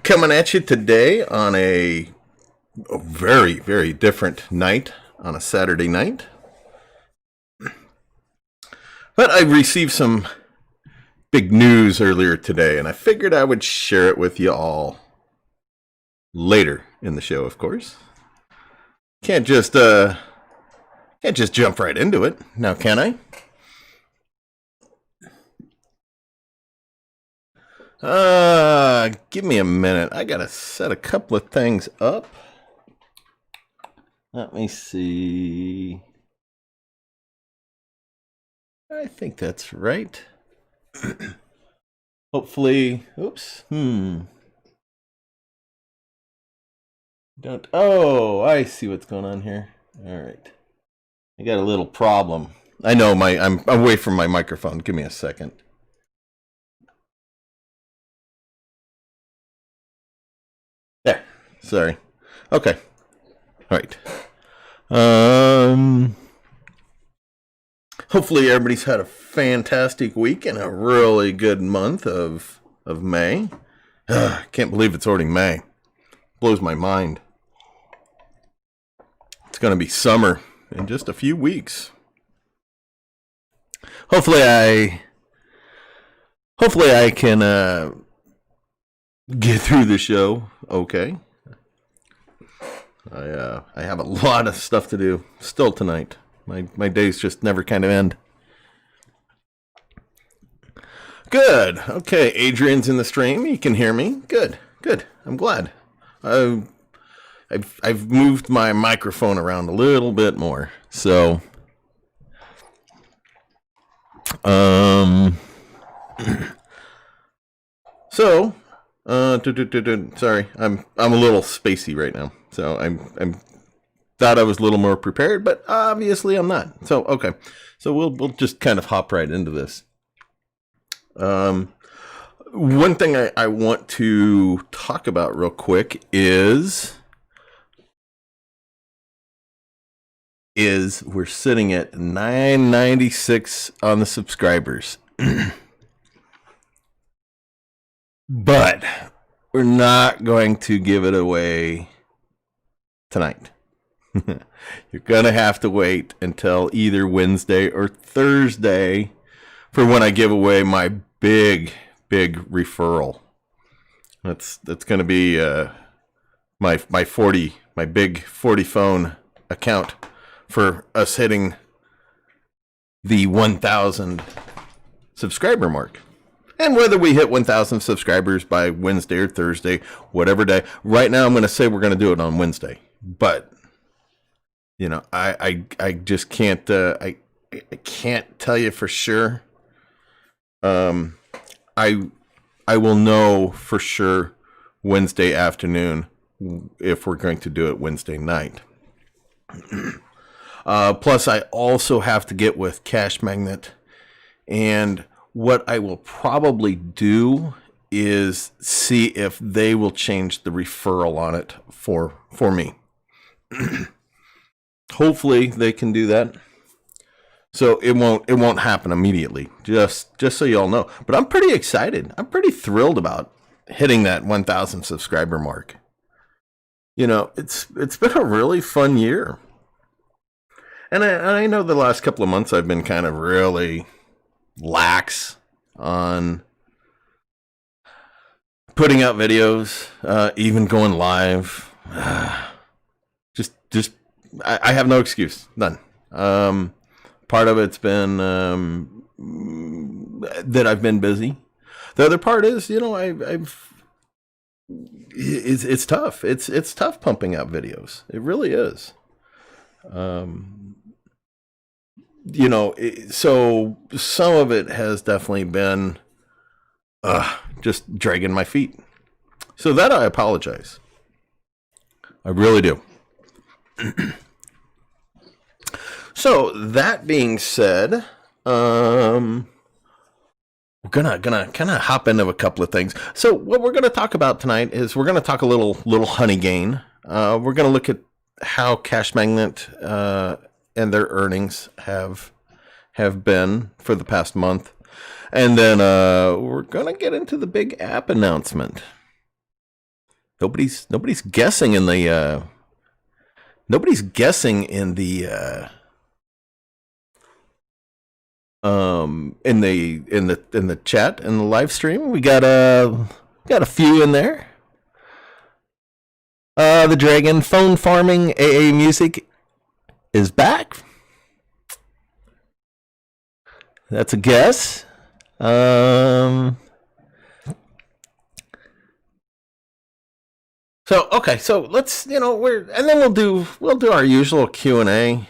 Coming at you today on a very, very different night, on a Saturday night. But I received some big news earlier today, and I figured I would share it with you all later in the show, of course. Can't just jump right into it, now can I? Give me a minute. I gotta set a couple of things up. Let me see. I think that's right. Hopefully, oops. Oh, I see what's going on here. All right. I got a little problem. I know I'm away from my microphone. Give me a second. There. Sorry. Okay. All right. Hopefully everybody's had a fantastic week and a really good month of May. Can't believe it's already May. Blows my mind. It's going to be summer in just a few weeks. Hopefully I can get through the show okay. I have a lot of stuff to do still tonight. My days just never kind of end. Good. Okay, Adrian's in the stream. You can hear me. Good. I'm glad. I've moved my microphone around a little bit more. So sorry, I'm a little spacey right now. So I'm thought I was a little more prepared, but obviously I'm not. So okay. So we'll just kind of hop right into this. One thing I want to talk about real quick is we're sitting at 996 on the subscribers. But we're not going to give it away tonight. You're going to have to wait until either Wednesday or Thursday for when I give away my big referral. That's going to be my big 40 phone account for us hitting the 1,000 subscriber mark. And whether we hit 1,000 subscribers by Wednesday or Thursday, whatever day. Right now I'm going to say we're going to do it on Wednesday. But you know, I just can't I can't tell you for sure. I will know for sure Wednesday afternoon if we're going to do it Wednesday night. Plus, I also have to get with Cash Magnet, and what I will probably do is see if they will change the referral on it for me. Hopefully, they can do that. So it won't happen immediately. Just so you all know. But I'm pretty excited. I'm pretty thrilled about hitting that 1,000 subscriber mark. You know, it's been a really fun year. And I know the last couple of months I've been kind of really lax on putting out videos, even going live. Just I have no excuse, none. Part of it's been that I've been busy. The other part is, you know, it's tough. It's tough pumping out videos. It really is. You know, so some of it has definitely been just dragging my feet. So that I apologize. I really do. So that being said, we're gonna kind of hop into a couple of things. So what we're gonna talk about tonight is we're gonna talk a little honey gain. We're gonna look at how Cash Magnet and their earnings have been for the past month, and then we're gonna get into the big app announcement. Nobody's guessing in the nobody's guessing in the in the chat in the live stream. We got a few in there. The Dragon phone farming AAMusic is back. That's a guess. So okay, so let's and then we'll do our usual Q&A,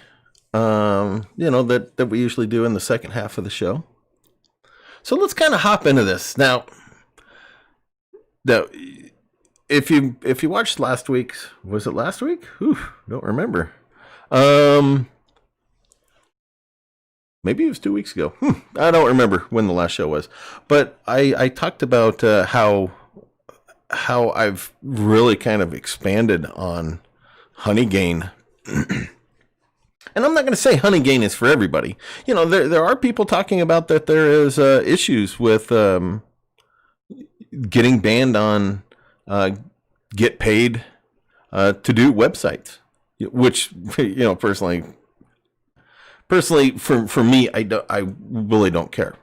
that we usually do in the second half of the show. So let's kind of hop into this now. If you watched last week's, was it last week? Don't remember. Maybe it was 2 weeks ago. I don't remember when the last show was, but I talked about how I've really kind of expanded on Honeygain. And I'm not going to say Honeygain is for everybody. There are people talking about that there is issues with getting banned on get paid to do websites, which personally for me, I really don't care.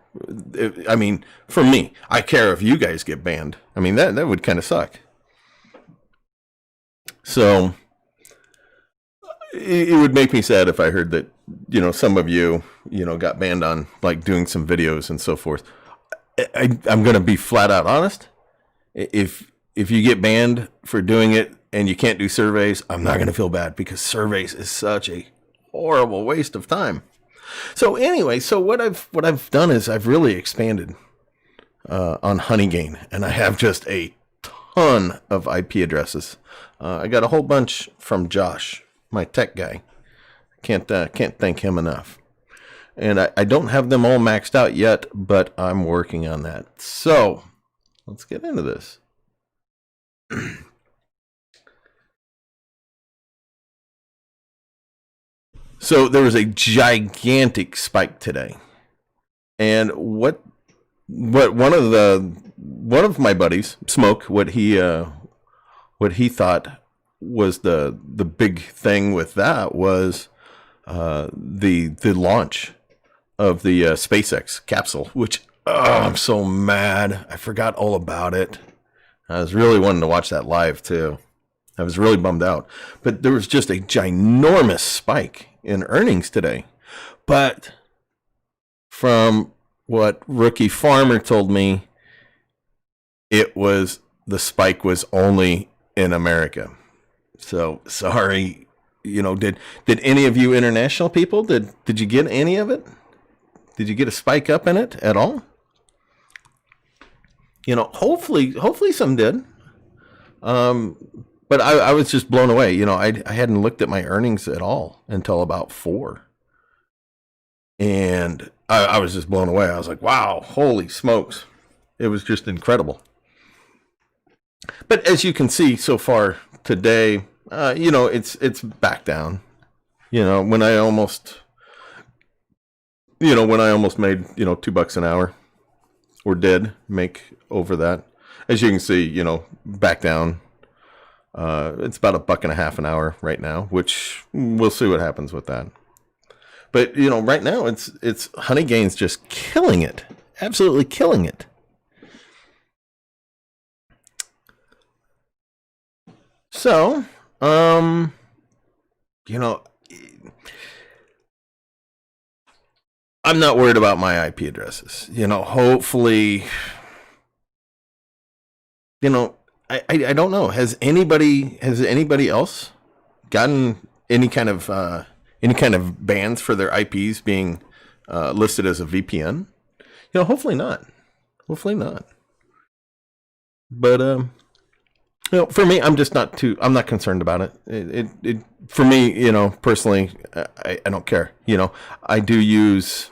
I mean, for me, I care if you guys get banned. I mean, that would kind of suck. So it would make me sad if I heard that, some of you, got banned on like doing some videos and so forth. I'm going to be flat out honest. If you get banned for doing it and you can't do surveys, I'm not going to feel bad, because surveys is such a horrible waste of time. So anyway, what I've done is I've really expanded on Honeygain, and I have just a ton of IP addresses. I got a whole bunch from Josh, my tech guy. Can't thank him enough. And I don't have them all maxed out yet, but I'm working on that. So let's get into this. So there was a gigantic spike today, and what one of my buddies, Smoke, what he thought was the big thing with that was the launch of the SpaceX capsule, which I'm so mad I forgot all about it. I was really wanting to watch that live too. I was really bummed out, but there was just a ginormous spike in earnings today. But from what Rookie Farmer told me, the spike was only in America. So sorry, did any of you international people, did you get any of it? Did you get a spike up in it at all? Hopefully some did. But I was just blown away. I hadn't looked at my earnings at all until about 4. And I was just blown away. I was like, wow, holy smokes. It was just incredible. But as you can see so far today, it's back down. When I almost made, $2 an hour, or did make over that. As you can see, back down. It's about $1.50 an hour right now, which we'll see what happens with that. But right now it's Honeygain's just killing it, absolutely killing it. So, I'm not worried about my IP addresses. Hopefully, I don't know. Has anybody else gotten any kind of bans for their IPs being listed as a VPN? Hopefully not. Hopefully not. But for me, I'm not concerned about it. It for me, personally, I don't care. I do use.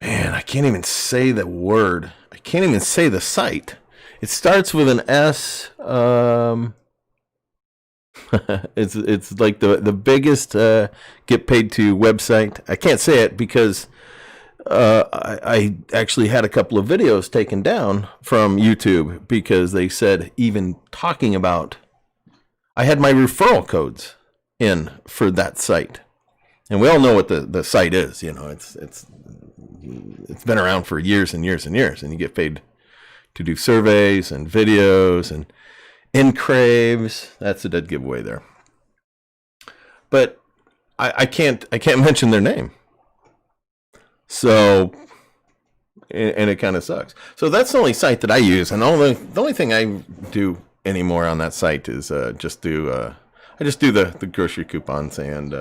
Man, I can't even say the word. I can't even say the site. It starts with an S. It's like the biggest get paid to website. I can't say it because I actually had a couple of videos taken down from YouTube because they said even talking about, I had my referral codes in for that site. And we all know what the site is. You know, it's been around for years and years and years, and you get paid to do surveys and videos and encraves. That's a dead giveaway there. But I can't mention their name. So, and it kind of sucks. So that's the only site that I use, and the only thing I do anymore on that site is I just do the grocery coupons and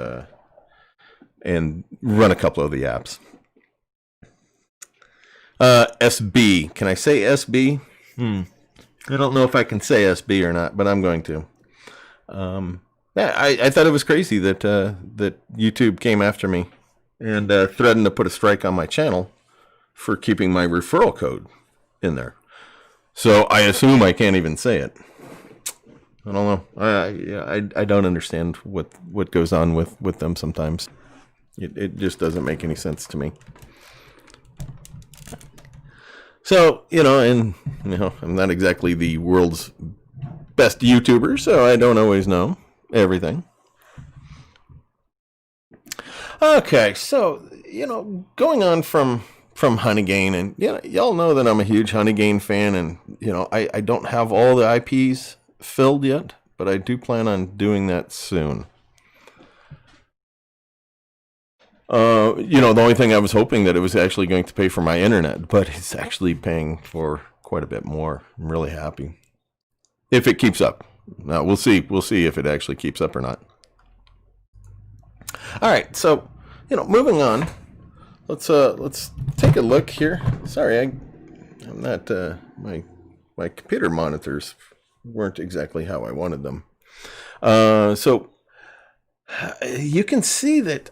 run a couple of the apps. SB. Can I say SB? I don't know if I can say SB or not, but I'm going to. Yeah, I thought it was crazy that YouTube came after me and threatened to put a strike on my channel for keeping my referral code in there. So I assume I can't even say it. I don't know. I don't understand what goes on with them sometimes. It just doesn't make any sense to me. So, I'm not exactly the world's best YouTuber, so I don't always know everything. Okay, so, going on from Honeygain, and y'all know that I'm a huge Honeygain fan, and I don't have all the IPs filled yet, but I do plan on doing that soon. The only thing I was hoping that it was actually going to pay for my internet, but it's actually paying for quite a bit more. I'm really happy. If it keeps up. Now, we'll see. We'll see if it actually keeps up or not. All right, so, moving on. Let's take a look here. Sorry, I'm not my computer monitors weren't exactly how I wanted them. So you can see that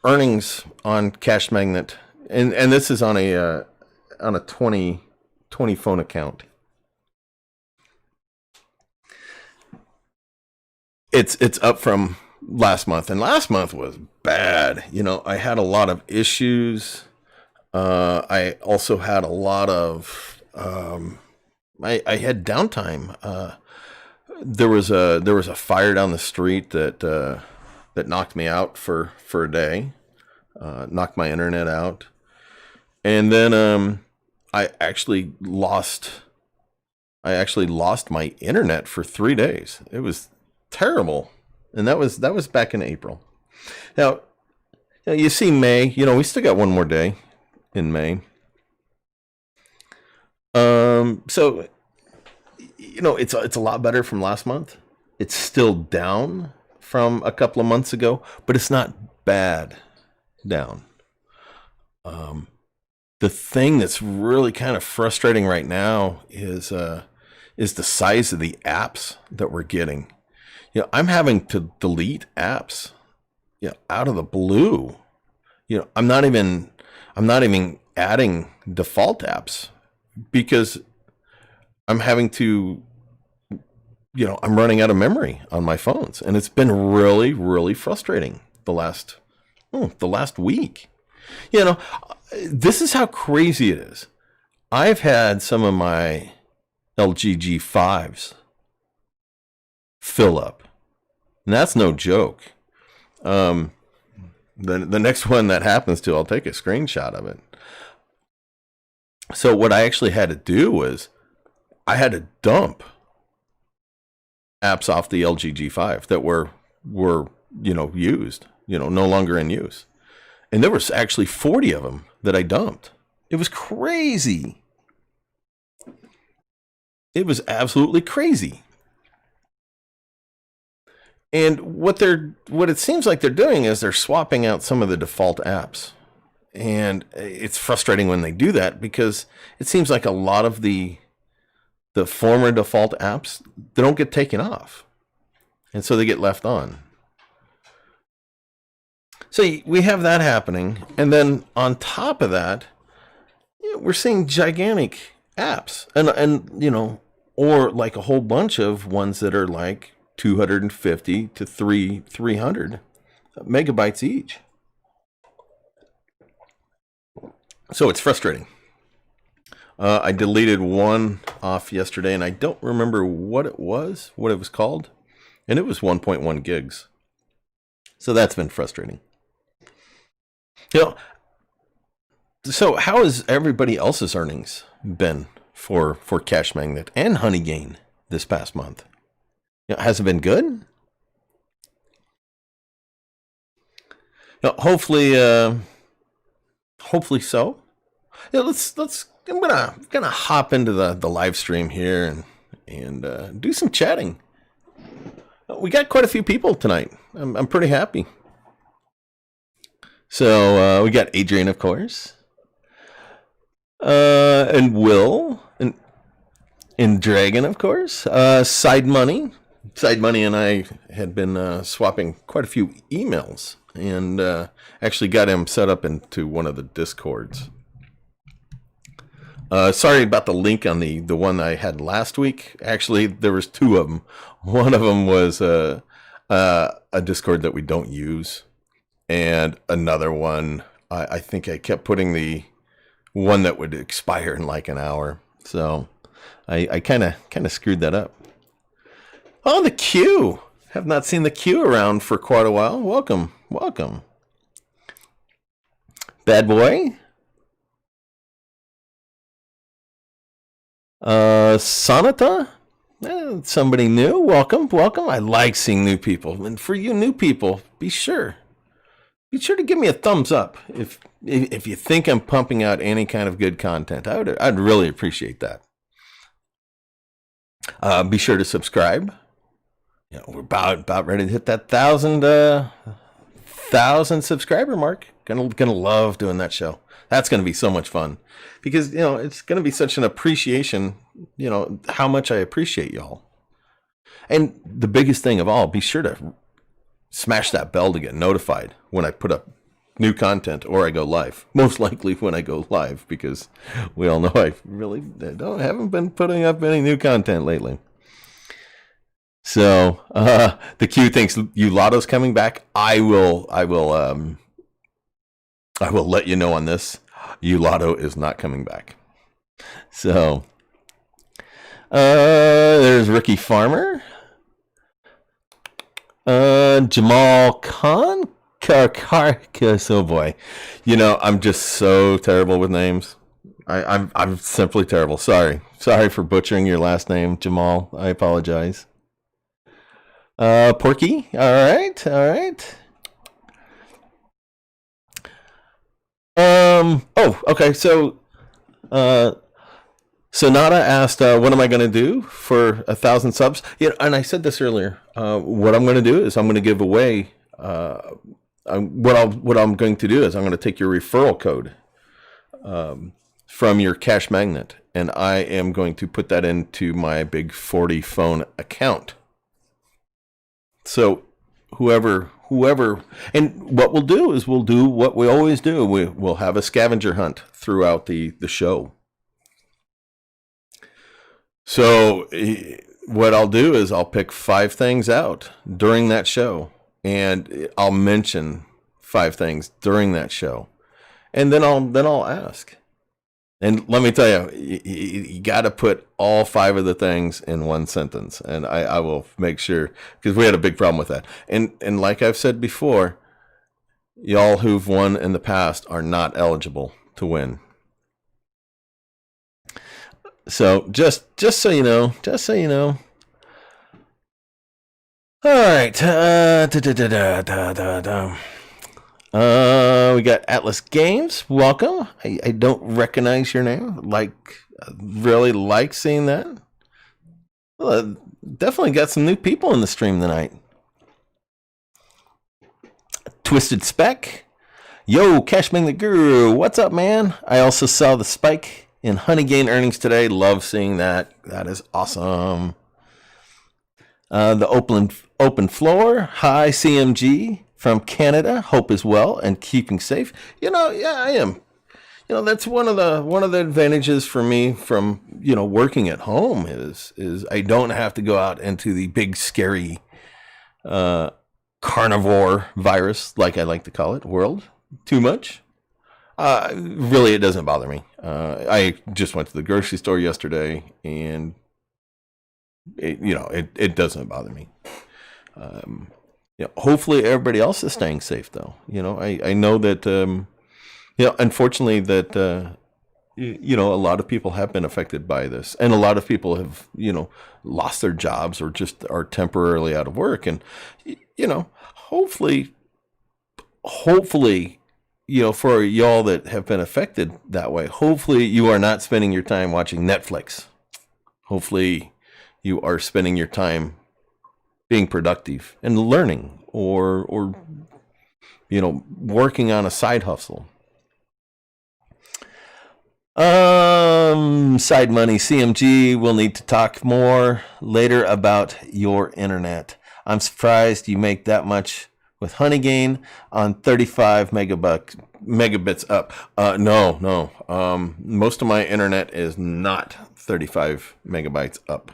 earnings on Cash Magnet, and this is on a 20 phone account. It's up from last month, and last month was bad. I had a lot of issues. I also had a lot of I had downtime. There was a fire down the street that knocked me out for a day, knocked my internet out, and then I actually lost my internet for 3 days. It was terrible, and that was back in April. Now, you see May. We still got one more day in May. So it's a lot better from last month. It's still down from a couple of months ago, but it's not bad down. The thing that's really kind of frustrating right now is the size of the apps that we're getting. I'm having to delete apps, out of the blue. I'm not even adding default apps because I'm having to, I'm running out of memory on my phones, and it's been really, really frustrating the last week. This is how crazy it is. I've had some of my LG G5s fill up, and that's no joke. The next one that happens to, I'll take a screenshot of it. So what I actually had to do was I had to dump apps off the LG G5 that were used, no longer in use. And there was actually 40 of them that I dumped. It was crazy. It was absolutely crazy. And what it seems like they're doing is they're swapping out some of the default apps. And it's frustrating when they do that because it seems like a lot of the former default apps, they don't get taken off. And so they get left on. So we have that happening. And then on top of that, we're seeing gigantic apps. And or like a whole bunch of ones that are like 250 to 300 megabytes each. So it's frustrating. I deleted one off yesterday, and I don't remember what it was called, and it was 1.1 gigs. So that's been frustrating. So how has everybody else's earnings been for Cash Magnet and Honeygain this past month? Has it been good? Hopefully so. Let's. I'm gonna hop into the live stream here and do some chatting. We got quite a few people tonight. I'm pretty happy. So we got Adrian, of course, and Will, and Dragon, of course. Side Money and I had been swapping quite a few emails, and actually got him set up into one of the Discords. Sorry about the link on the one I had last week. Actually, there was two of them. One of them was a Discord that we don't use, and another one, I think I kept putting the one that would expire in like an hour. So I kind of screwed that up. Oh, the Q! Have not seen the Q around for quite a while. Welcome. Bad boy. Sonata, somebody new. Welcome. I like seeing new people, and for you new people, be sure to give me a thumbs up if you think I'm pumping out any kind of good content. I'd really appreciate that. Be sure to subscribe. We're about ready to hit that 1,000 subscriber mark. Gonna love doing that show. That's going to be so much fun because, it's going to be such an appreciation, how much I appreciate y'all. And the biggest thing of all, be sure to smash that bell to get notified when I put up new content or I go live. Most likely when I go live, because we all know I really haven't been putting up any new content lately. So the Q thinks Ulotto's coming back. I will let you know on this. Ulotto is not coming back. So there's Ricky Farmer, Jamal Khan, Karkarkas. Oh boy, I'm just so terrible with names. I'm simply terrible. Sorry for butchering your last name, Jamal. I apologize. Porky. All right. Okay. So, Sonata asked, what am I going to do for 1,000 subs? And I said this earlier. What I'm going to do is I'm going to give away, what I'm going to do is I'm going to take your referral code, from your Cash Magnet, and I am going to put that into my Big 40 phone account. So whoever, and what we'll do is we'll do what we always do. We'll have a scavenger hunt throughout the show. So what I'll do is I'll pick 5 things out during that show, and I'll mention 5 things during that show, and then I'll ask. And let me tell you got to put all 5 of the things in one sentence, and I will make sure, because we had a big problem with that. And like I've said before, y'all who've won in the past are not eligible to win. So just so you know. All right. We got Atlas Games. Welcome. I don't recognize your name. Really like seeing that. Well, definitely got some new people in the stream tonight. Twisted Spec. Yo, Cash Magnet Guru. What's up, man? I also saw the spike in Honeygain earnings today. Love seeing that. That is awesome. The open floor. Hi, CMG. From Canada, hope is well and keeping safe. Yeah, I am. That's one of the advantages for me from working at home is I don't have to go out into the big scary carnivore virus, like I like to call it, world too much. Really, it doesn't bother me. I just went to the grocery store yesterday, and it doesn't bother me. Hopefully everybody else is staying safe, though. I know that unfortunately that a lot of people have been affected by this, and a lot of people have lost their jobs or just are temporarily out of work, and hopefully, for y'all that have been affected that way, hopefully you are not spending your time watching Netflix. Hopefully you are spending your time being productive and learning or working on a side hustle. Side money CMG will need to talk more later about your internet. I'm surprised you make that much with Honeygain on 35 megabits up. No. Most of my internet is not 35 megabytes up.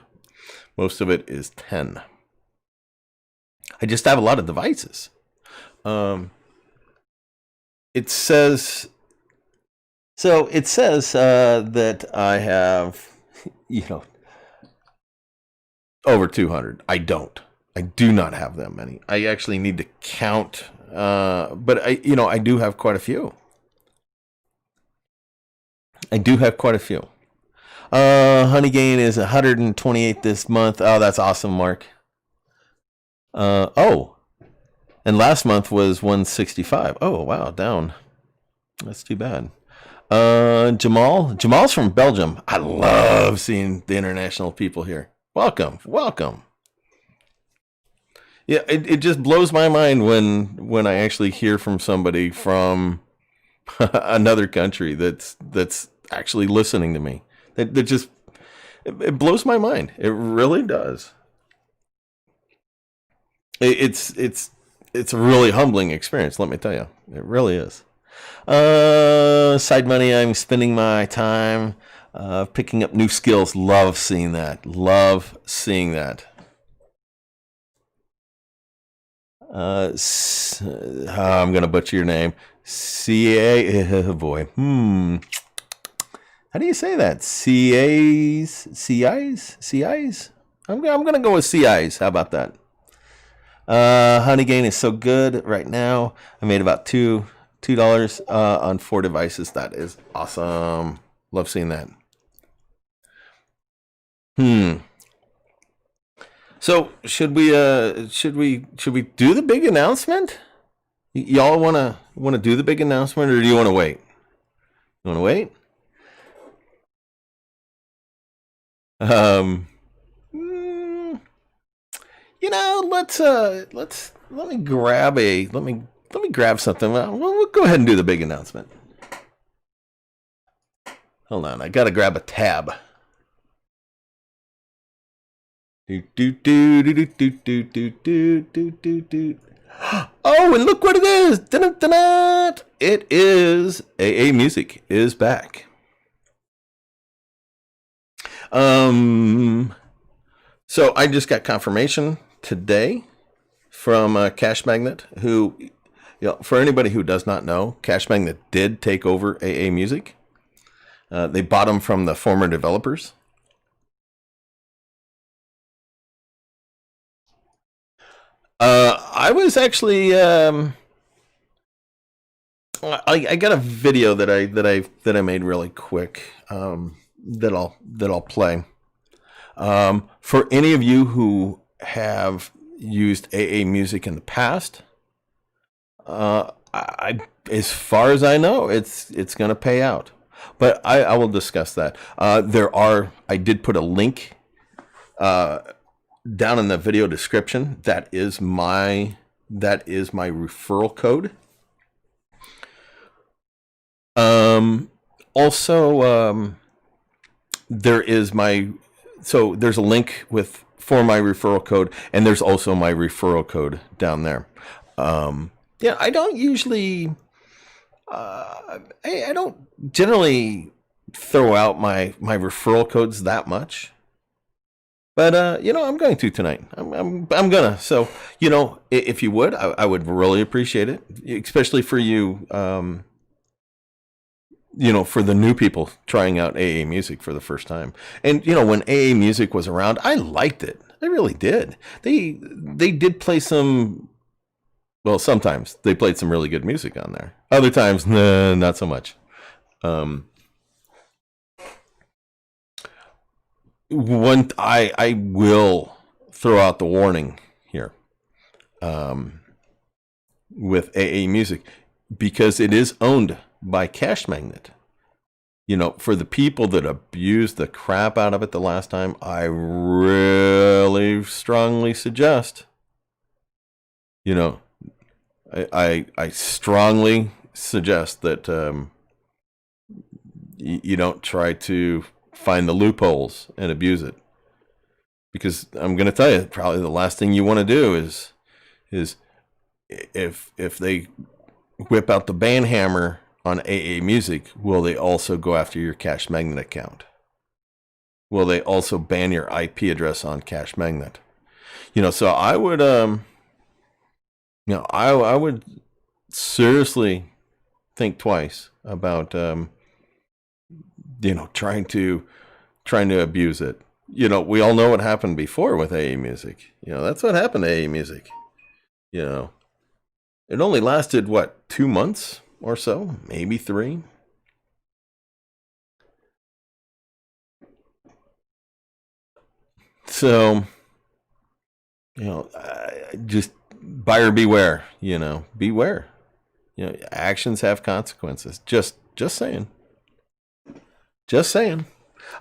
Most of it is 10. I just have a lot of devices. It says that I have, over 200. I do not have that many. I actually need to count, but I do have quite a few. Honeygain is 128 this month. Oh, that's awesome, Mark. And last month was 165. Oh, wow, down. That's too bad. Jamal's from Belgium. I love seeing the international people here. Welcome. Yeah, it just blows my mind when I actually hear from somebody from another country that's actually listening to me. That just it blows my mind. It really does. It's a really humbling experience, let me tell you. It really is. Side money, I'm spending my time picking up new skills. Love seeing that. I'm going to butcher your name. CA, oh boy. How do you say that? CIs? I'm going to go with CIs. How about that? Honeygain is so good right now. I made about $2 on 4 devices. That is awesome. Love seeing that. So should we do the big announcement? Y'all wanna do the big announcement, or do you want to wait? You want to wait? Let me grab something. We'll go ahead and do the big announcement. Hold on, I gotta grab a tab. Oh, and look what it is! Dun-dun-dun-dun! It is AAMusic is back. So I just got confirmation today from Cash Magnet, who, for anybody who does not know, Cash Magnet did take over AAMusic. They bought them from the former developers. I was actually I got a video that I made really quick that I'll play. For any of you who have used AAMusic in the past, as far as I know, it's going to pay out. But I will discuss that. I did put a link down in the video description. That is my referral code. Also, there's a link for my referral code, and there's also my referral code down there. I don't usually, I don't generally throw out my referral codes that much. But I'm going to tonight. I'm gonna. So if you would, I would really appreciate it, especially for you for the new people trying out AAMusic for the first time. And, when AAMusic was around, I liked it. I really did. They did play some, well, sometimes they played some really good music on there. Other times, nah, not so much. I will throw out the warning here with AAMusic, because it is owned by Cash Magnet. For the people that abused the crap out of it the last time, I really strongly suggest, I strongly suggest that you don't try to find the loopholes and abuse it. Because I'm going to tell you, probably the last thing you want to do is if they whip out the ban hammer on AAMusic, will they also go after your Cash Magnet account? Will they also ban your IP address on Cash Magnet? So I would, I would seriously think twice about, trying to abuse it. We all know what happened before with AAMusic. That's what happened to AAMusic. It only lasted, 2 months or so, maybe 3. So, just buyer beware, beware. Actions have consequences. Just saying. Just saying.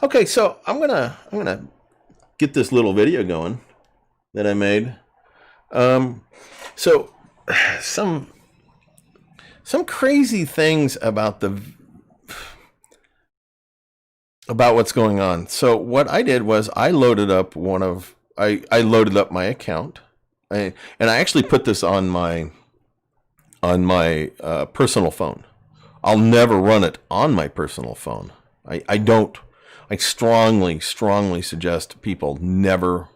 Okay, so I'm gonna get this little video going that I made. So some crazy things about what's going on. So what I did was I loaded up I loaded up my account, and I actually put this on my personal phone. I'll never run it on my personal phone. I strongly suggest people never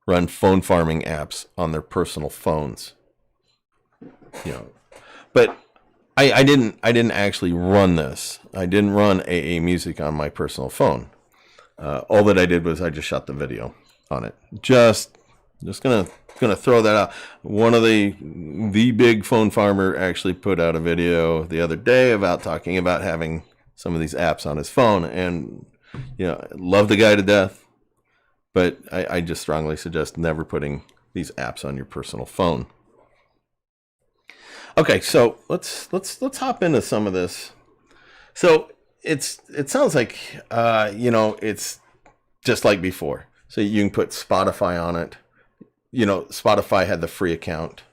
run phone farming apps on their personal phones. But I didn't actually run this. I didn't run AAMusic on my personal phone. All that I did was I just shot the video on it. Just gonna throw that out. One of the big phone farmer actually put out a video the other day about talking about having some of these apps on his phone, and love the guy to death, but I just strongly suggest never putting these apps on your personal phone. Okay, so let's hop into some of this. So it sounds like it's just like before. So you can put Spotify on it. Spotify had the free account.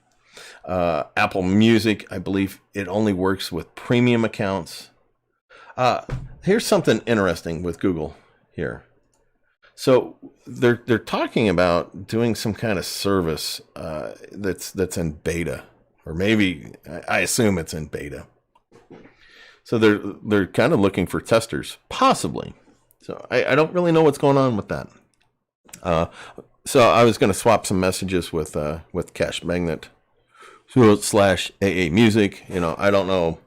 Apple Music, I believe it only works with premium accounts. Here's something interesting with Google here. So they're talking about doing some kind of service that's in beta, or maybe I assume it's in beta. So they're kind of looking for testers, possibly. So I don't really know what's going on with that. So I was going to swap some messages with Cash Magnet / AAMusic. I don't know.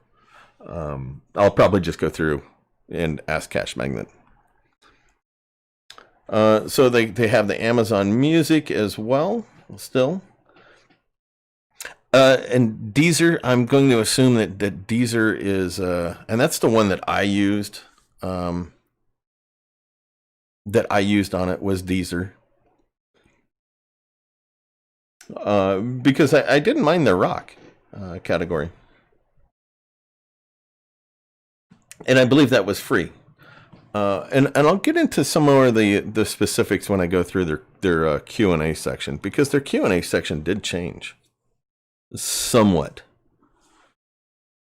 I'll probably just go through and ask Cash Magnet. So they have the Amazon Music as well, still. And Deezer, I'm going to assume that Deezer is, and that's the one that I used. That I used on it was Deezer. Because I didn't mind their rock category. And I believe that was free. And I'll get into some more of the specifics when I go through their Q&A section, because their Q&A section did change somewhat.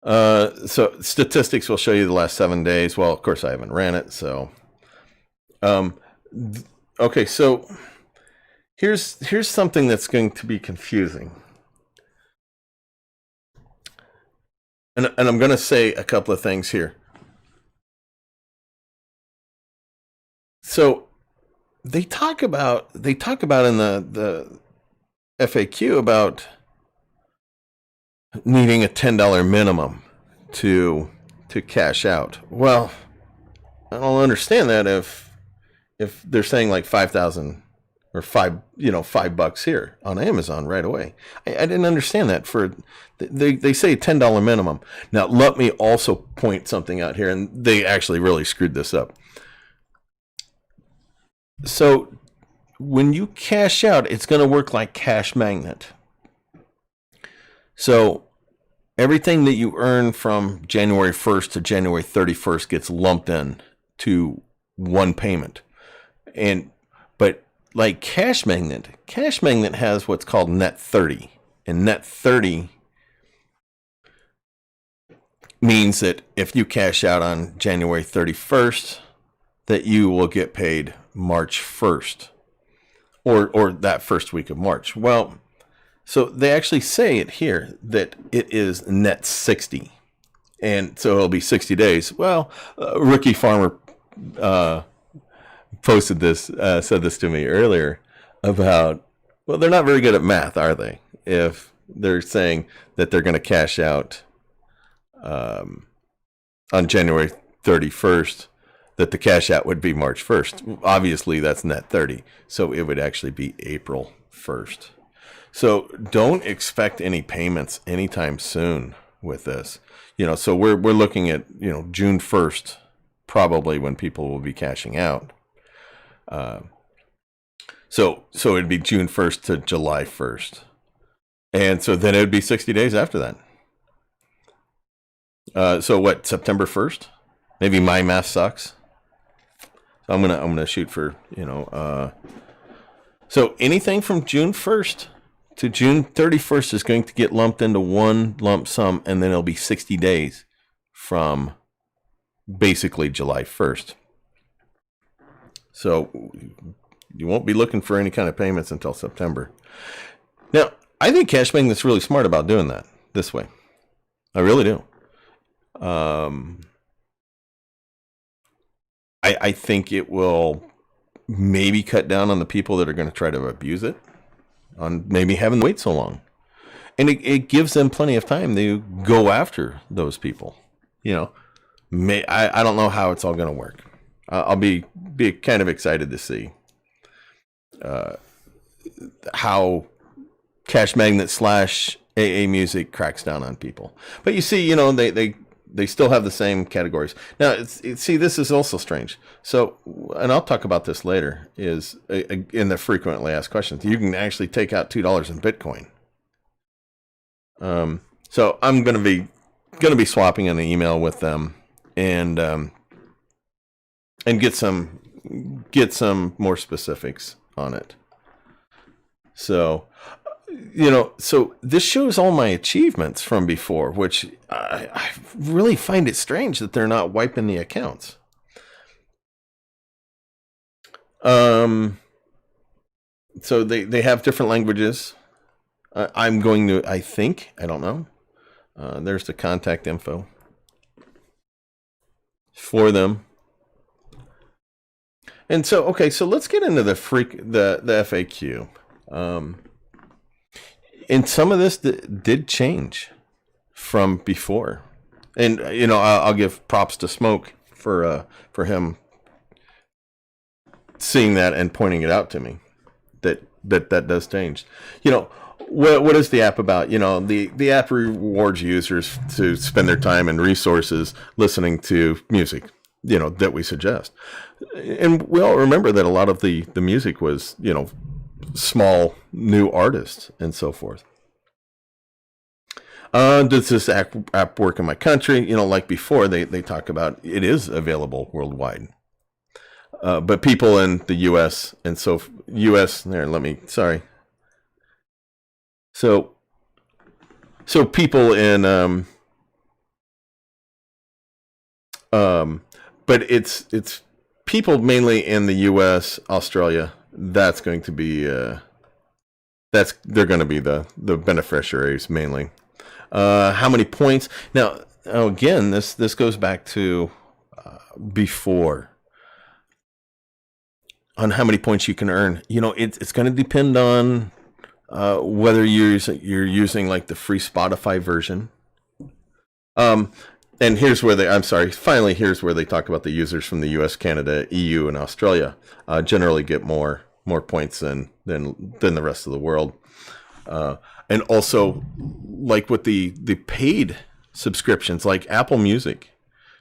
So statistics will show you the last 7 days. Well, of course I haven't ran it, so okay, so here's something that's going to be confusing. And I'm going to say a couple of things here. So they talk about in the FAQ about needing a $10 minimum to to cash out. Well, I don't understand that if they're saying like 5,000 or $5 here on Amazon right away. I didn't understand that. They say $10 minimum. Now let me also point something out here, and they actually really screwed this up. So when you cash out, it's going to work like Cash Magnet. So everything that you earn from January 1st to January 31st gets lumped in to one payment. But like Cash Magnet has what's called Net 30. And Net 30 means that if you cash out on January 31st, that you will get paid March 1st or that first week of March. Well, so they actually say it here that it is Net 60. And so it'll be 60 days. Well, Rookie Farmer said this to me earlier about, well, they're not very good at math, are they? If they're saying that they're going to cash out on January 31st, that the cash out would be March 1st. Obviously, that's Net 30. So it would actually be April 1st. So don't expect any payments anytime soon with this. So we're looking at, June 1st, probably when people will be cashing out. So it'd be June 1st to July 1st. And so then it would be 60 days after that. So what, September 1st? Maybe my math sucks. So I'm gonna shoot for, so anything from June 1st to June 31st is going to get lumped into one lump sum, and then it'll be 60 days from basically July 1st. So you won't be looking for any kind of payments until September. Now, I think Cash Magnet's really smart about doing that this way. I really do. I think it will maybe cut down on the people that are going to try to abuse it, on maybe having to wait so long. And it gives them plenty of time to go after those people. I don't know how it's all going to work. I'll be kind of excited to see how Cash Magnet / AAMusic cracks down on people. But you see, they still have the same categories. Now, see, this is also strange. So, and I'll talk about this later, is in the frequently asked questions. You can actually take out $2 in Bitcoin. So I'm going to be swapping an email with them and get some more specifics on it. So, so this shows all my achievements from before, which I really find it strange that they're not wiping the accounts. So they have different languages. I don't know. There's the contact info for them. And so, okay, so let's get into the FAQ. And some of this did change from before. And, I'll give props to Smoke for him seeing that and pointing it out to me, that does change. What is the app about? The app rewards users to spend their time and resources listening to music, that we suggest. And we all remember that a lot of the music was, small new artists and so forth. Does this app work in my country? Like before, they talk about it is available worldwide. But people in the U.S. and so So people in but it's people mainly in the U.S., Australia. That's going to be they're going to be the beneficiaries mainly. How many points? Now again, this goes back to before on how many points you can earn. It's going to depend on whether you're using like the free Spotify version. And here's where finally, here's where they talk about the users from the US, Canada, EU, and Australia generally get more points than the rest of the world. And also, like with the paid subscriptions, like Apple Music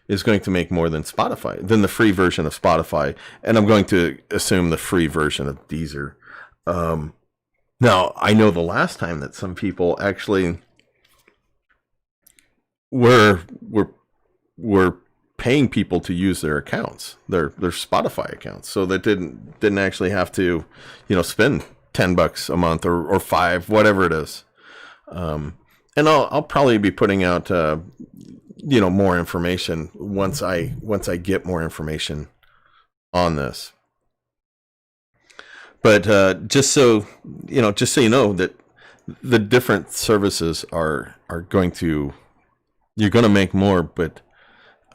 is going to make more than the free version of Spotify. And I'm going to assume the free version of Deezer. Now, I know the last time that some people actually were paying people to use their accounts, their Spotify accounts, so they didn't actually have to, spend $10 a month or $5, whatever it is. And I'll probably be putting out more information once I get more information on this. But just so you know that the different services are going to, you're going to make more, but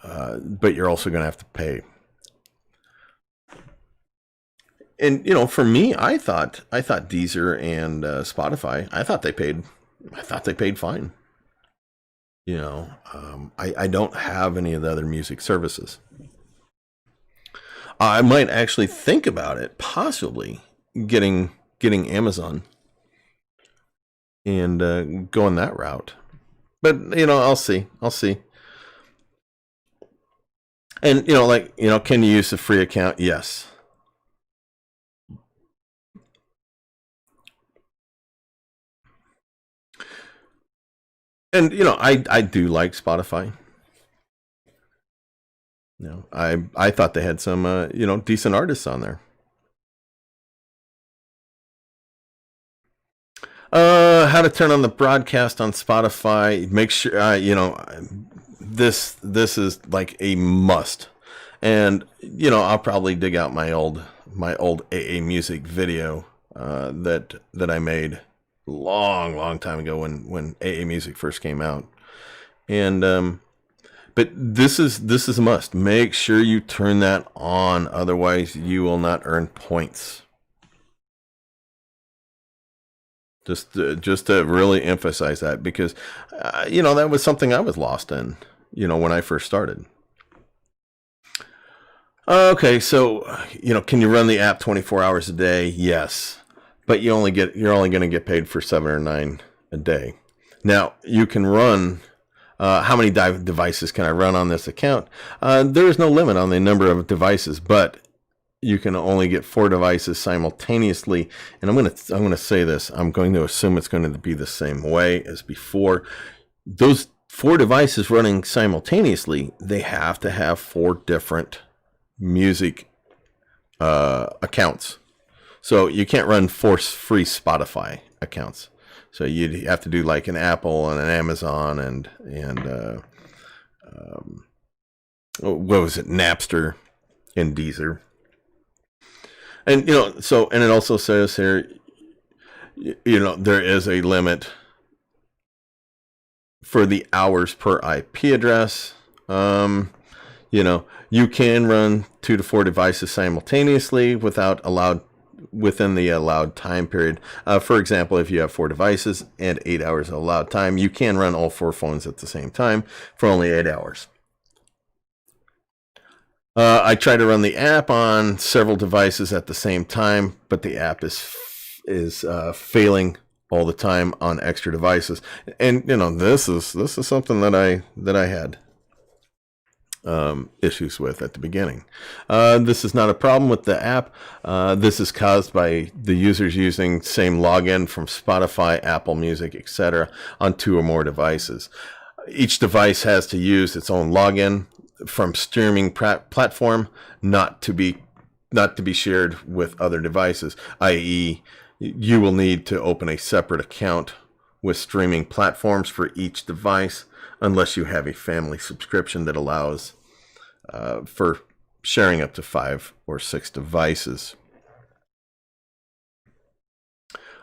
you're also going to have to pay. And for me, I thought Deezer and Spotify, I thought they paid fine. I don't have any of the other music services. I might actually think about it, possibly getting Amazon and going that route. But I'll see. And can you use a free account? Yes. And I do like Spotify. I thought they had some decent artists on there. How to turn on the broadcast on Spotify? Make sure this is like a must. And I'll probably dig out my old AAMusic video that I made long time ago when AAMusic first came out. And but this is a must. Make sure you turn that on, otherwise you will not earn points. Just to really emphasize that, because that was something I was lost in when I first started. Okay, so can you run the app 24 hours a day? Yes, but you're only going to get paid for 7 or 9 a day. Now you can run. How many devices can I run on this account? There is no limit on the number of devices, but you can only get 4 devices simultaneously. And I'm going to say this. I'm going to assume it's going to be the same way as before. Those 4 devices running simultaneously, they have to have 4 different music accounts. So you can't run 4 free Spotify accounts. So you'd have to do like an Apple and an Amazon and what was it, Napster and Deezer. And and it also says here, there is a limit for the hours per IP address. You can run 2 to 4 devices simultaneously within the allowed time period. For example, if you have 4 devices and 8 hours of allowed time, you can run all 4 phones at the same time for only 8 hours. I try to run the app on several devices at the same time, but the app is failing all the time on extra devices. And this is something that I had issues with at the beginning. This is not a problem with the app. This is caused by the users using same login from Spotify, Apple Music, etc. on 2 or more devices. Each device has to use its own login from streaming platform, not to be shared with other devices, i.e., you will need to open a separate account with streaming platforms for each device, unless you have a family subscription that allows for sharing up to 5 or 6 devices.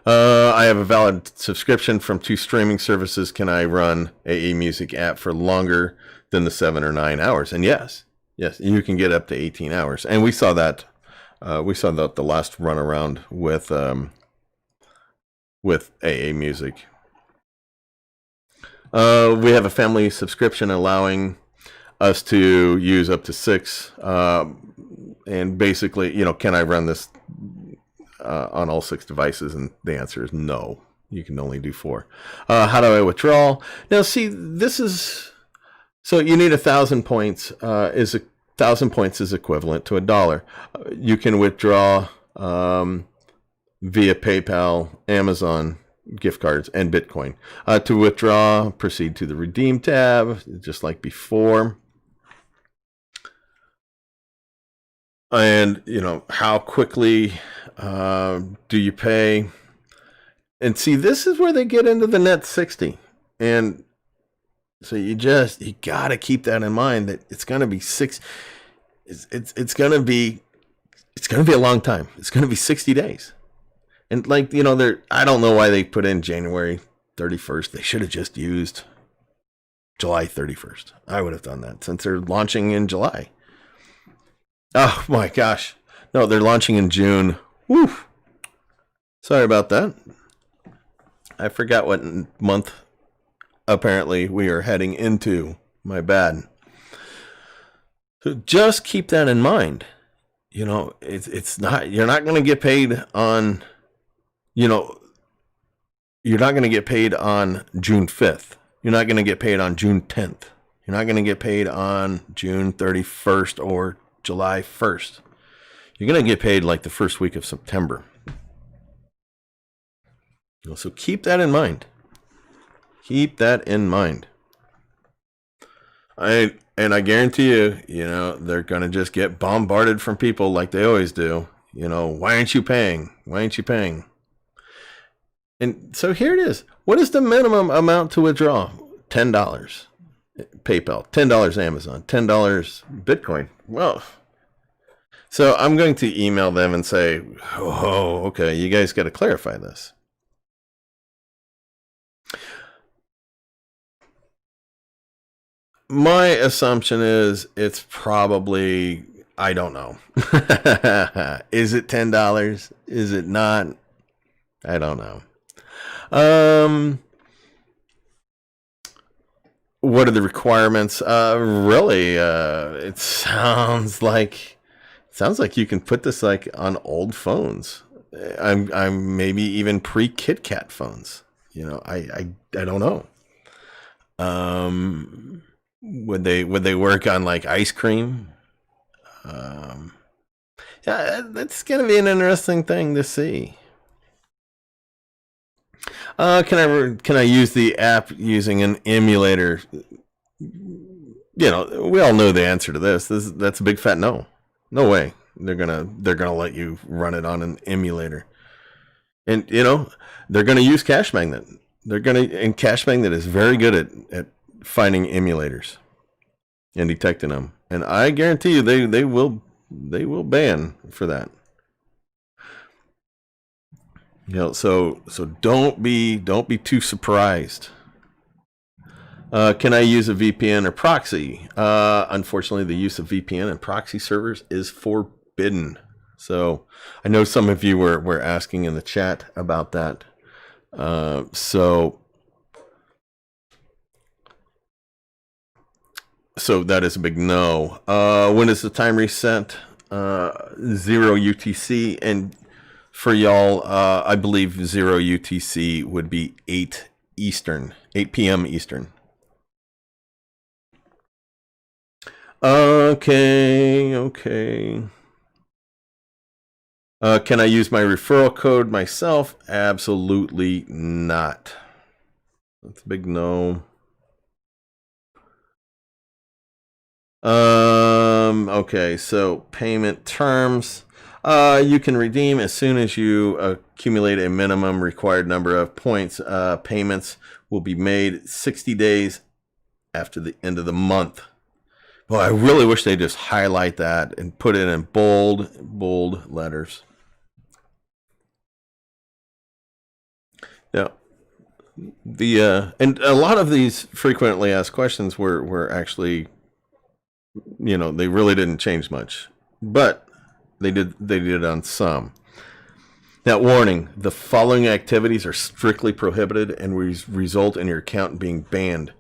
I have a valid subscription from 2 streaming services. Can I run AAMusic app for longer than the 7 or 9 hours? And yes, you can get up to 18 hours. And we saw that the last run around with AAMusic. We have a family subscription allowing us to use up to 6. And basically, can I run this on all 6 devices? And the answer is no. You can only do 4. How do I withdraw? Now, see, this is... So you need 1,000 points. 1,000 points is equivalent to $1. You can withdraw via PayPal, Amazon, gift cards, and Bitcoin. To withdraw, proceed to the Redeem tab, just like before. And, how quickly do you pay? And see, this is where they get into the net 60. And so you got to keep that in mind, that it's going to be it's going to be a long time. It's going to be 60 days. And I don't know why they put in January 31st. They should have just used July 31st. I would have done that, since they're launching in July. Oh my gosh. No, they're launching in June. Woo. Sorry about that. I forgot what month apparently we are heading into. My bad. So just keep that in mind. It's not, you're not going to get paid on, you're not going to get paid on June 5th. You're not going to get paid on June 10th. You're not going to get paid on June 31st or July 1st. You're going to get paid like the first week of September. So keep that in mind. Keep that in mind. I guarantee you, they're going to just get bombarded from people like they always do. Why aren't you paying? Why aren't you paying? And so here it is. What is the minimum amount to withdraw? $10. PayPal, $10 Amazon, $10 Bitcoin. Well, so I'm going to email them and say, oh, okay, you guys got to clarify this. My assumption is it's probably, I don't know. Is it $10? Is it not? I don't know. What are the requirements? Really, it sounds like you can put this like on old phones. I'm maybe even pre-KitKat phones. I don't know. Would they work on like ice cream? Yeah, that's gonna be an interesting thing to see. Can I use the app using an emulator? We all know the answer to this. That's a big fat no. No way. They're gonna let you run it on an emulator. And they're gonna use Cache Magnet. And Cache Magnet is very good at finding emulators and detecting them. And I guarantee you they will ban for that. So don't be too surprised. Can I use a VPN or proxy? Unfortunately, the use of VPN and proxy servers is forbidden. So I know some of you were asking in the chat about that. So that is a big no. When is the time reset? 0 UTC, and for y'all, I believe 0 UTC would be 8 p.m. Eastern. Okay. Can I use my referral code myself? Absolutely not. That's a big no. Okay, so payment terms. You can redeem as soon as you accumulate a minimum required number of points. Payments will be made 60 days after the end of the month. Well, I really wish they just highlight that and put it in bold letters. Now, and a lot of these frequently asked questions were actually, they really didn't change much, but they did on some. Now, warning: the following activities are strictly prohibited and result in your account being banned.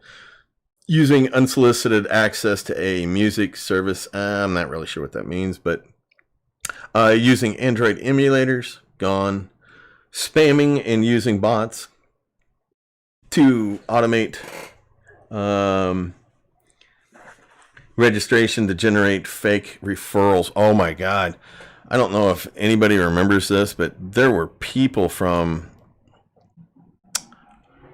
using unsolicited access to a music service. I'm not really sure what that means, but using Android emulators, gone. Spamming and using bots to automate registration to generate fake referrals. Oh my God. I don't know if anybody remembers this, but there were people from,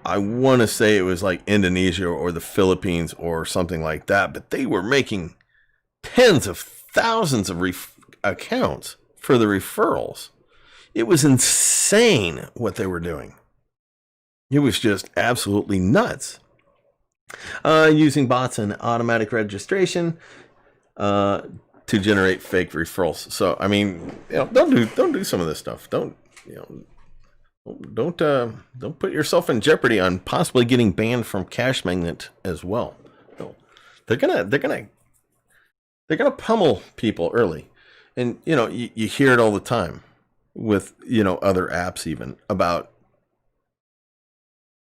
I want to say it was like Indonesia or the Philippines or something like that, but they were making tens of thousands of accounts for the referrals. It was insane what they were doing. It was just absolutely nuts. Using bots and automatic registration to generate fake referrals. So I mean, don't do some of this stuff. Don't put yourself in jeopardy on possibly getting banned from Cash Magnet as well. No. They're gonna pummel people early, and you hear it all the time with other apps even about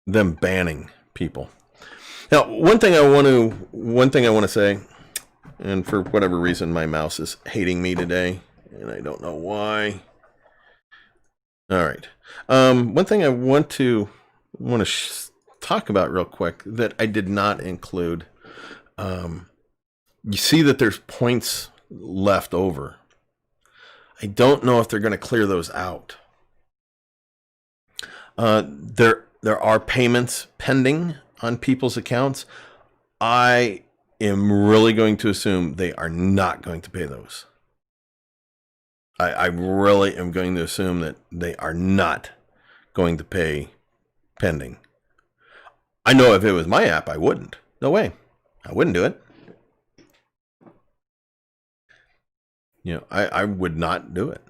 them banning people. Now, one thing I want to say, and for whatever reason my mouse is hating me today, and I don't know why. All right. One thing I want to talk about real quick that I did not include. You see that there's points left over. I don't know if they're going to clear those out. There are payments pending on people's accounts. I am really going to assume they are not going to pay those. I really am going to assume that they are not going to pay pending. I know if it was my app, I wouldn't. No way. I wouldn't do it. I would not do it.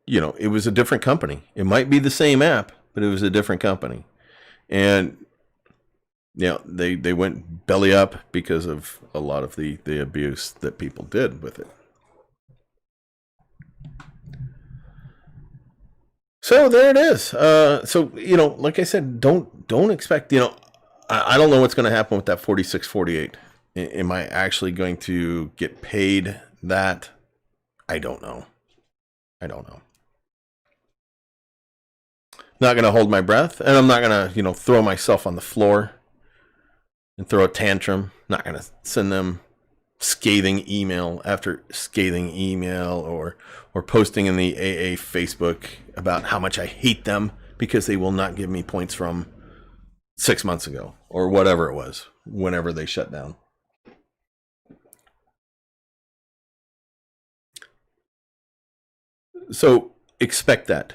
It was a different company. It might be the same app, but it was a different company. And they went belly up because of a lot of the abuse that people did with it. So there it is. So like I said, don't expect. I don't know what's going to happen with that 4648. Am I actually going to get paid that? I don't know. Not going to hold my breath, and I'm not going to, throw myself on the floor and throw a tantrum. Not going to send them scathing email after scathing email or posting in the AA Facebook about how much I hate them because they will not give me points from 6 months ago or whatever it was, whenever they shut down. So expect that.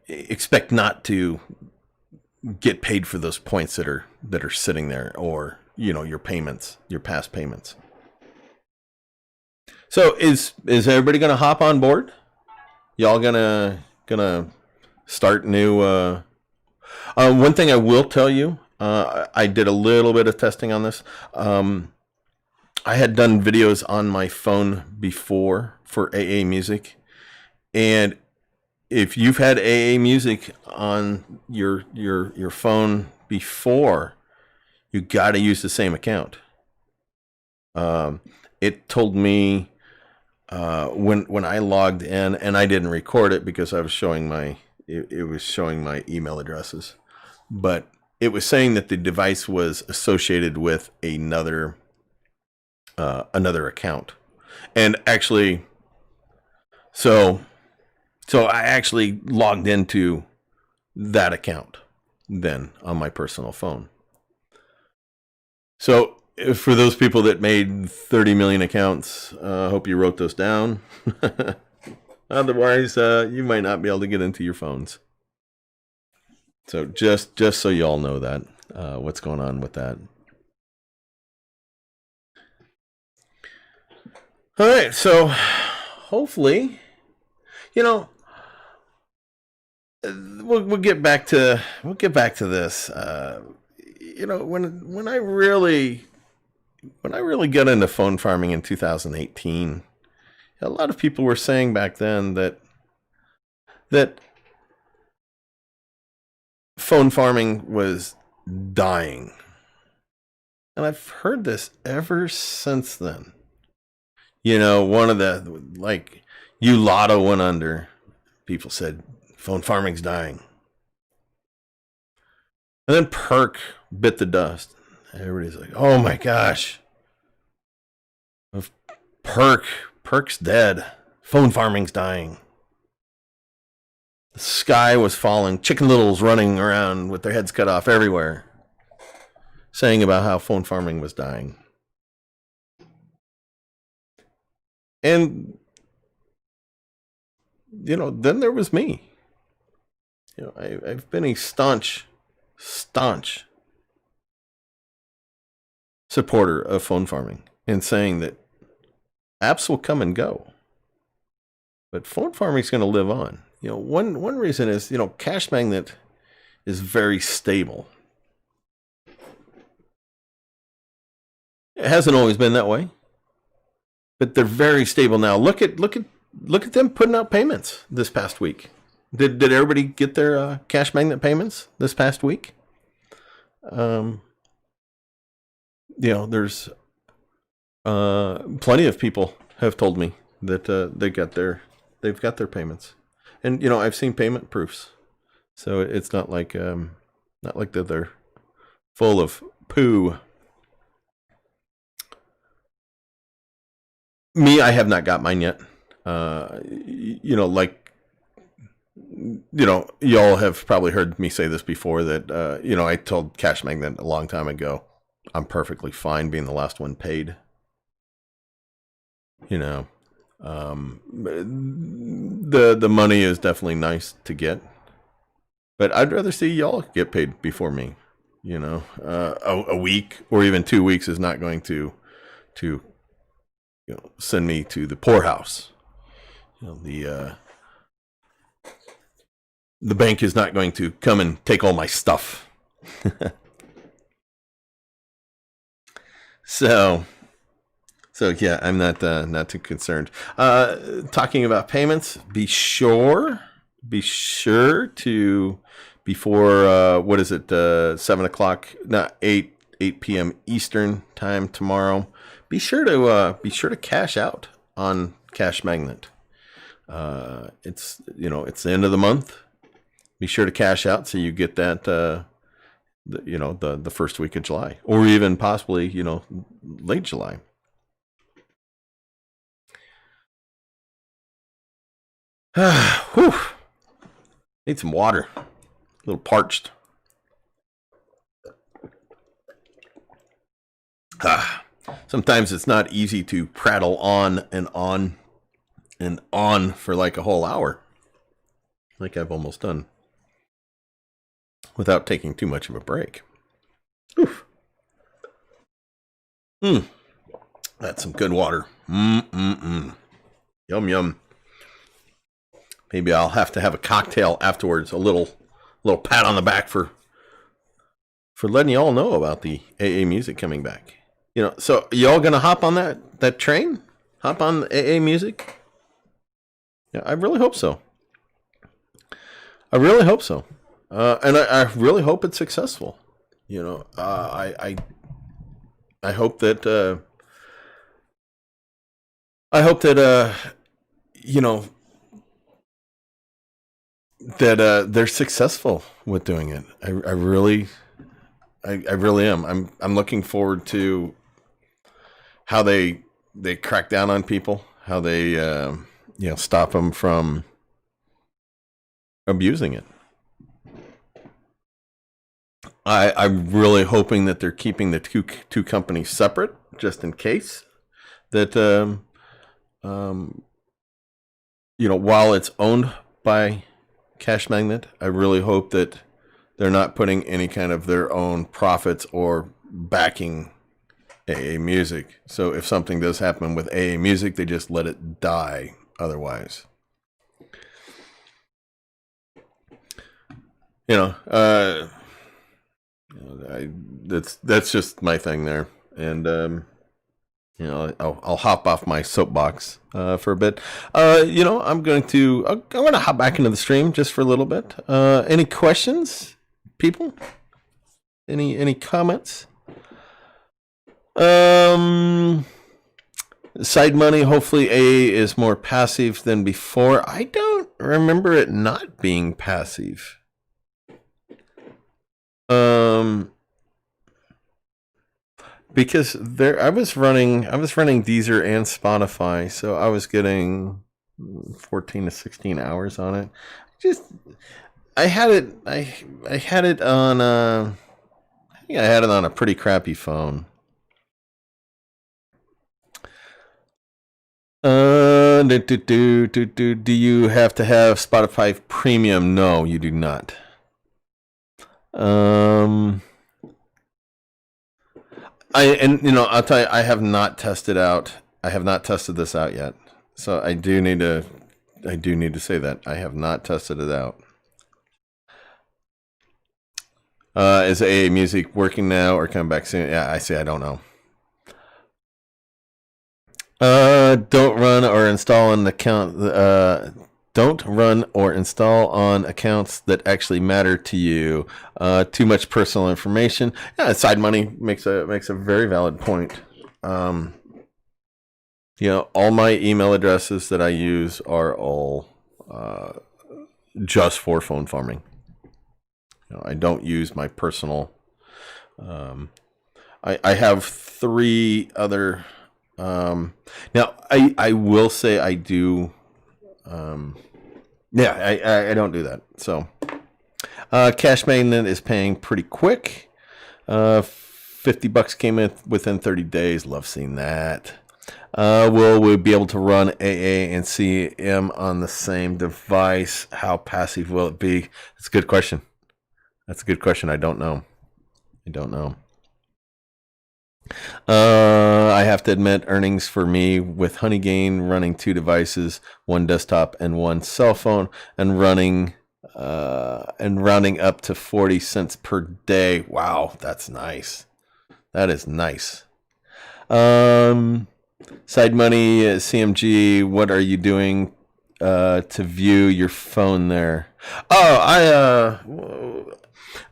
Expect not to get paid for those points that are sitting there, or your payments, your past payments. So is everybody gonna hop on board? Y'all gonna start new? One thing I will tell you, I did a little bit of testing on this. I had done videos on my phone before for AAMusic, and if you've had AAMusic on your phone before, you got to use the same account. It told me when I logged in, and I didn't record it because I was showing it was showing my email addresses, but it was saying that the device was associated with another account, and actually, so I actually logged into that account then on my personal phone. So for those people that made 30 million accounts, I hope you wrote those down. Otherwise, you might not be able to get into your phones. So just so you all know that, what's going on with that. All right, so hopefully, we'll get back to this. When I really got into phone farming in 2018, a lot of people were saying back then that phone farming was dying. And I've heard this ever since then. You know, one of the, like, Ulotto went under. People said, phone farming's dying. And then Perk bit the dust. Everybody's like, oh my gosh. Perk's dead. Phone farming's dying. The sky was falling. Chicken Littles running around with their heads cut off everywhere, saying about how phone farming was dying. And, you know, then there was me. You know, I've been a staunch supporter of phone farming and saying that apps will come and go, but phone farming is going to live on. You know, one reason is, you know, Cash Magnet is very stable. It hasn't always been that way, but they're very stable now. Look at them putting out payments this past week. Did everybody get their Cash Magnet payments this past week? You know, there's plenty of people have told me that they've got their payments, and you know, I've seen payment proofs, so it's not like that they're full of poo. Me, I have not got mine yet. You know, like, you know, y'all have probably heard me say this before that, you know, I told Cash Magnet a long time ago, I'm perfectly fine being the last one paid. You know, the money is definitely nice to get, but I'd rather see y'all get paid before me. You know, a week or even 2 weeks is not going to you know, send me to the poorhouse. You know, the bank is not going to come and take all my stuff. So yeah, I'm not too concerned. Talking about payments, be sure to, before what is it, 7:00, not 8 p.m. Eastern time tomorrow. Be sure to cash out on Cash Magnet. It's, you know, it's the end of the month. Be sure to cash out so you get that the first week of July, or even possibly, you know, late July. Whew. Need some water. A little parched. Sometimes it's not easy to prattle on and on and on for like a whole hour, like I've almost done, without taking too much of a break. Oof. That's some good water. Yum, yum. Maybe I'll have to have a cocktail afterwards. A little pat on the back for letting you all know about the AAMusic coming back. You know, so y'all gonna hop on that train? Hop on AAMusic? Yeah, I really hope so. And I really hope it's successful. You know, I hope that you know, that they're successful with doing it. I really am. I'm looking forward to how they crack down on people, how they you know, stop them from abusing it. I'm really hoping that they're keeping the two companies separate, just in case that you know, while it's owned by Cash Magnet, I really hope that they're not putting any kind of their own profits or backing AAMusic. So if something does happen with AAMusic, they just let it die otherwise. You know, that's just my thing there. And you know, I'll hop off my soapbox for a bit. You know, I'm going to hop back into the stream just for a little bit. Any questions, people? Any comments? Side money, hopefully AA is more passive than before. I don't remember it not being passive. Because I was running Deezer and Spotify, so I was getting 14 to 16 hours on it. I had it on I think I had it on a pretty crappy phone. Do you have to have Spotify Premium? No, you do not. I'll tell you, I have not tested out. I have not tested this out yet. So I do need to say that I have not tested it out. Is AAMusic working now or coming back soon? Yeah, I see. I don't know. Don't run or install an account. Don't run or install on accounts that actually matter to you. Too much personal information. Yeah, side money makes a very valid point. All my email addresses that I use are all just for phone farming. I don't use my personal. I have 3 other. Now I will say I do. I don't do that. So, Cash Magnet is paying pretty quick. $50 came in within 30 days. Love seeing that. Will we be able to run AA and CM on the same device? How passive will it be? That's a good question. I don't know. I have to admit, earnings for me with Honeygain running 2 devices, 1 desktop and 1 cell phone, and rounding up to 40 cents per day. Wow, that's nice. That is nice. Side money, CMG. What are you doing to view your phone there? Oh,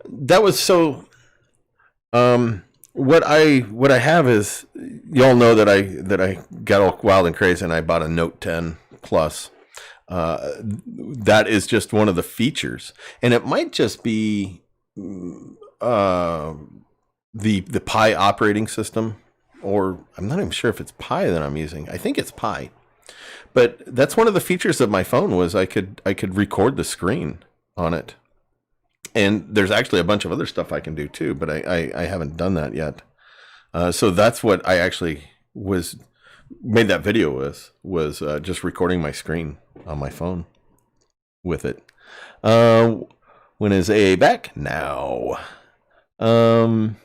that was so. What I have is, y'all know that I got all wild and crazy and I bought a Note 10 Plus. That is just one of the features, and it might just be the Pi operating system, or I'm not even sure if it's Pi that I'm using. I think it's Pi, but that's one of the features of my phone was I could record the screen on it. And there's actually a bunch of other stuff I can do too, but I haven't done that yet. So that's what I actually made that video was just recording my screen on my phone with it. When is AA back? Now. Honeygain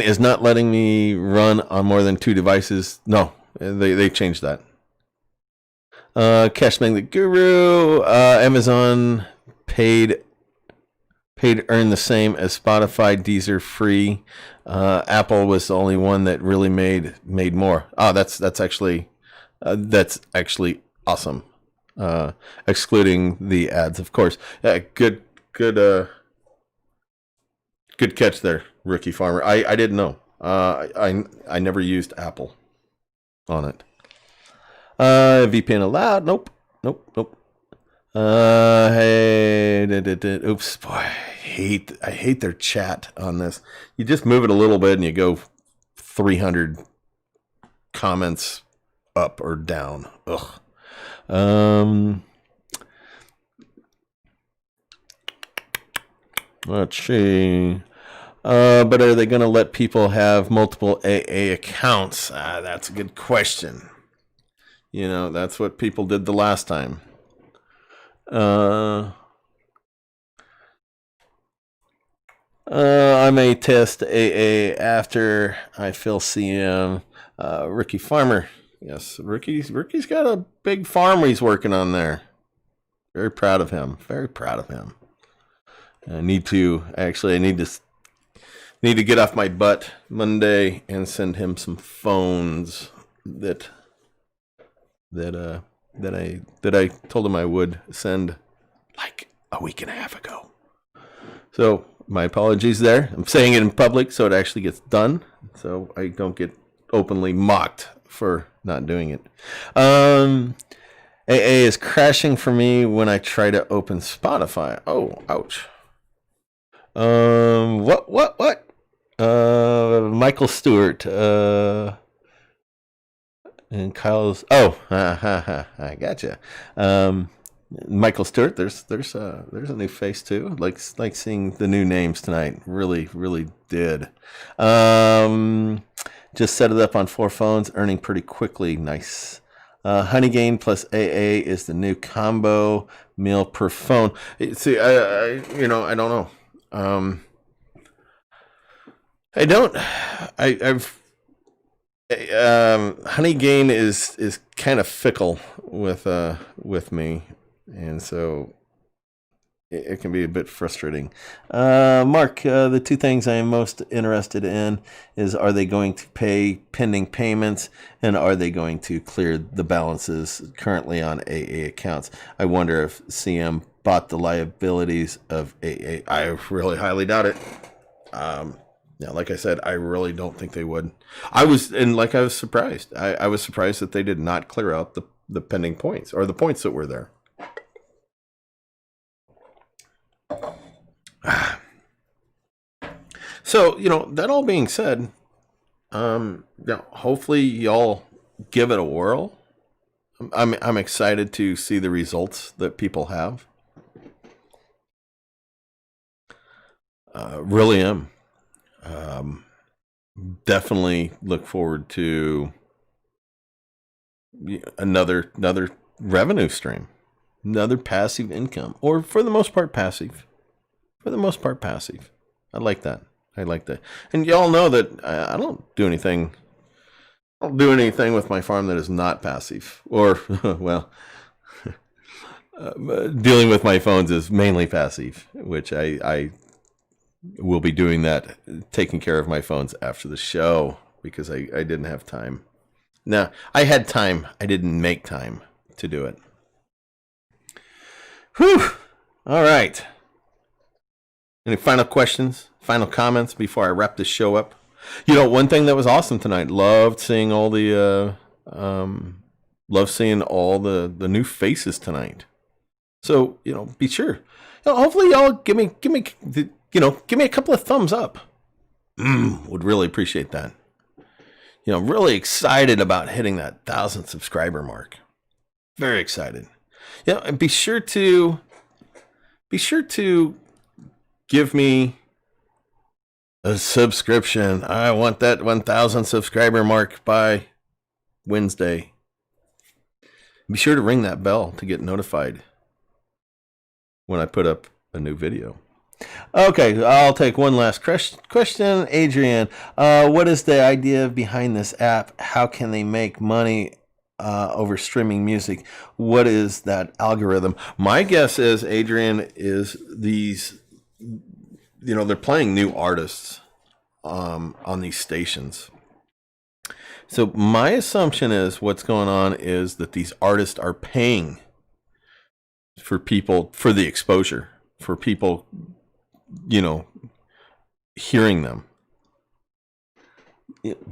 is not letting me run on more than 2 devices. No, they changed that. Cash Magnet Guru, Amazon paid earn the same as Spotify, Deezer free. Apple was the only one that really made more. Oh, that's actually awesome. Excluding the ads, of course. Good catch there, Rookie Farmer. I didn't know. I never used Apple on it. VPN allowed? Nope. Hey, oops, boy, I hate their chat on this. You just move it a little bit and you go 300 comments up or down. Ugh. Let's see. But are they going to let people have multiple AA accounts? That's a good question. That's what people did the last time. I may test AA after I fill CM. Ricky Farmer. Yes, Ricky's got a big farm he's working on there. Very proud of him. I need to get off my butt Monday and send him some phones that I told him I would send like a week and a half ago. So my apologies there. I'm saying it in public so it actually gets done, so I don't get openly mocked for not doing it. AA is crashing for me when I try to open Spotify. Oh, ouch. What? Michael Stewart. And Kyle's. Oh, I gotcha. Michael Stewart. There's a new face too. Like seeing the new names tonight. Really did. Just set it up on 4 phones, earning pretty quickly. Nice. Honeygain plus AA is the new combo meal per phone. See, I don't know. Honeygain is kind of fickle with me, and so it can be a bit frustrating. Mark, the 2 things I am most interested in is, are they going to pay pending payments, and are they going to clear the balances currently on AA accounts? I wonder if CM bought the liabilities of AA. I really highly doubt it. Yeah, like I said, I really don't think they would. I was surprised. I was surprised that they did not clear out the pending points, or the points that were there. So, that all being said, hopefully y'all give it a whirl. I'm excited to see the results that people have. Really am. Definitely look forward to another revenue stream, another passive income, or for the most part passive. I like that. And y'all know that I don't do anything. I don't do anything with my farm that is not passive, or well, dealing with my phones is mainly passive, which I will be doing that, taking care of my phones after the show, because I didn't have time. Now, I had time. I didn't make time to do it. Whew. All right. Any final questions, final comments before I wrap this show up? One thing that was awesome tonight, loved seeing all the new faces tonight. So, be sure. Hopefully y'all give me a couple of thumbs up. Would really appreciate that. Really excited about hitting that 1,000 subscriber mark. Very excited. And be sure to give me a subscription. I want that 1,000 subscriber mark by Wednesday. Be sure to ring that bell to get notified when I put up a new video. Okay, I'll take one last question. Adrian, what is the idea behind this app? How can they make money over streaming music? What is that algorithm? My guess is, Adrian, is these, they're playing new artists on these stations. So my assumption is what's going on is that these artists are paying for people, for the exposure, for people, hearing them.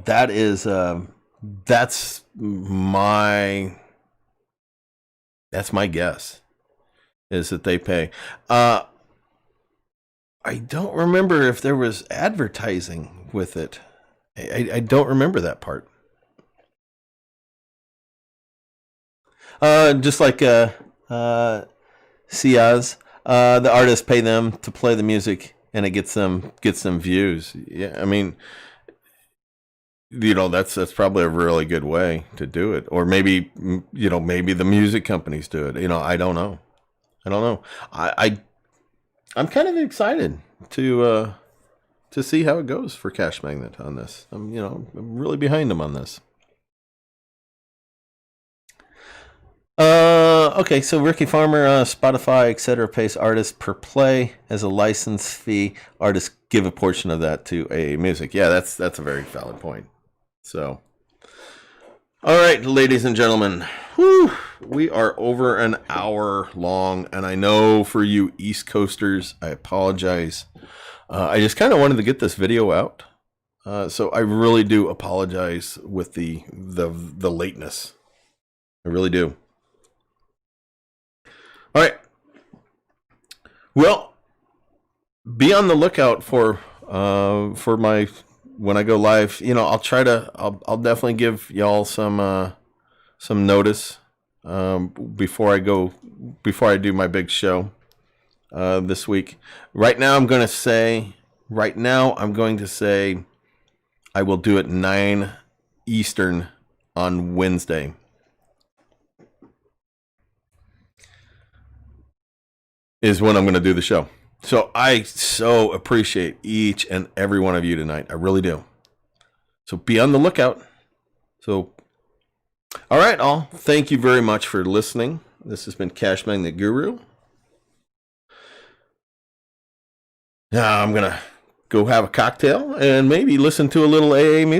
That's my guess, is that they pay. I don't remember if there was advertising with it. I don't remember that part. Just like Siaz, the artists pay them to play the music, and it gets them views. Yeah, I mean, that's probably a really good way to do it. Or maybe the music companies do it. I don't know. I'm kind of excited to see how it goes for Cash Magnet on this. I'm really behind them on this. Okay, so Ricky Farmer, Spotify, etc. pays artists per play as a license fee. Artists give a portion of that to AAMusic. Yeah, that's a very valid point. So, all right, ladies and gentlemen, we are over an hour long, and I know for you East Coasters, I apologize. I just kind of wanted to get this video out. So I really do apologize with the lateness. I really do. All right. Well, be on the lookout for my when I go live. You know, I'll definitely give y'all some notice before I do my big show this week. Right now I'm going to say I will do it 9 Eastern on Wednesday. Is when I'm going to do the show. So I so appreciate each and every one of you tonight. I really do. So be on the lookout. So, all right, all. Thank you very much for listening. This has been Cash Magnet Guru. Now I'm going to go have a cocktail and maybe listen to a little AAMusic.